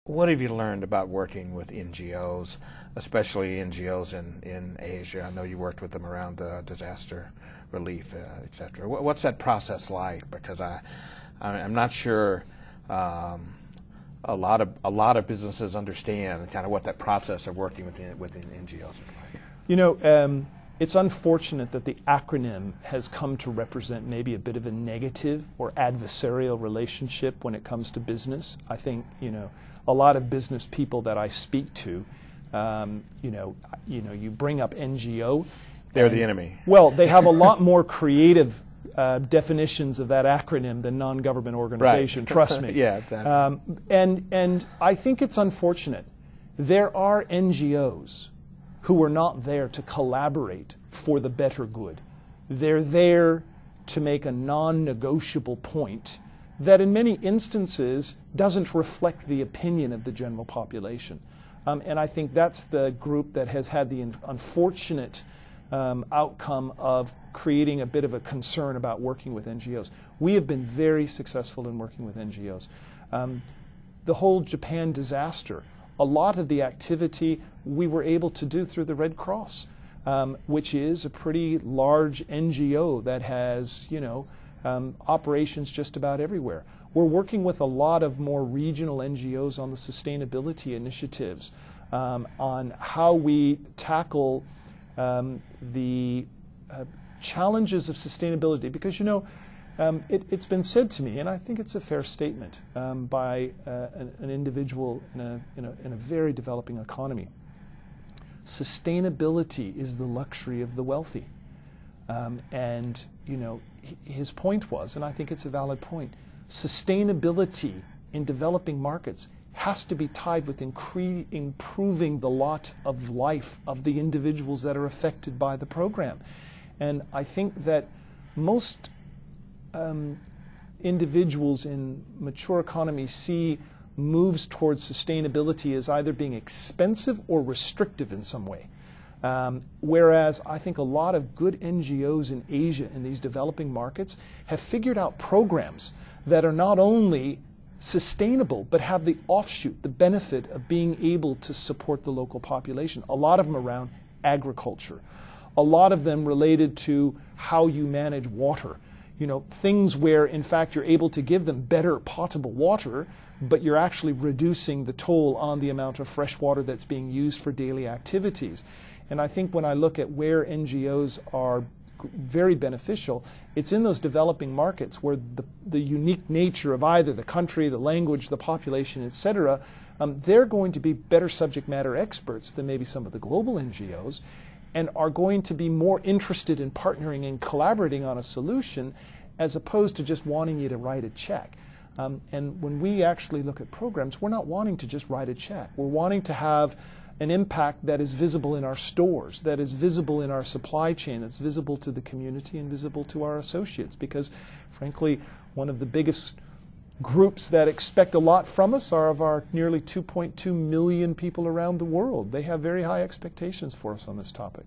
What have you learned about working with NGOs, especially NGOs in Asia? I know you worked with them around disaster relief, et cetera. What's that process like? Because I'm not sure a lot of businesses understand kind of what that process of working within NGOs is like. You know, it's unfortunate that the acronym has come to represent maybe a bit of a negative or adversarial relationship when it comes to business. I think, you know, a lot of business people that I speak to, you bring up NGO. They're the enemy. Well, they have a lot more creative definitions of that acronym than non-government organization. Right. Trust me. Yeah, exactly. And I think it's unfortunate. There are NGOs who are not there to collaborate for the better good. They're there to make a non-negotiable point that in many instances doesn't reflect the opinion of the general population. And I think that's the group that has had the unfortunate outcome of creating a bit of a concern about working with NGOs. We have been very successful in working with NGOs. The whole Japan disaster, a lot of the activity we were able to do through the Red Cross, which is a pretty large NGO that has, operations just about everywhere. We're working with a lot of more regional NGOs on the sustainability initiatives, on how we tackle the challenges of sustainability. Because, it's been said to me, and I think it's a fair statement by an individual in a very developing economy. Sustainability is the luxury of the wealthy. And his point was, and I think it's a valid point, sustainability in developing markets has to be tied with improving the lot of life of the individuals that are affected by the program. And I think that most individuals in mature economies see moves towards sustainability as either being expensive or restrictive in some way. Whereas I think a lot of good NGOs in Asia, in these developing markets, have figured out programs that are not only sustainable, but have the offshoot, the benefit of being able to support the local population. A lot of them around agriculture. A lot of them related to how you manage water. Things where, in fact, you're able to give them better potable water, but you're actually reducing the toll on the amount of fresh water that's being used for daily activities. And I think when I look at where NGOs are very beneficial, it's in those developing markets where the unique nature of either the country, the language, the population, etc., they're going to be better subject matter experts than maybe some of the global NGOs, and are going to be more interested in partnering and collaborating on a solution as opposed to just wanting you to write a check. And when we actually look at programs, we're not wanting to just write a check. We're wanting to have an impact that is visible in our stores, that is visible in our supply chain, that's visible to the community and visible to our associates. Because, frankly, one of the biggest groups that expect a lot from us are of our nearly 2.2 million people around the world. They have very high expectations for us on this topic.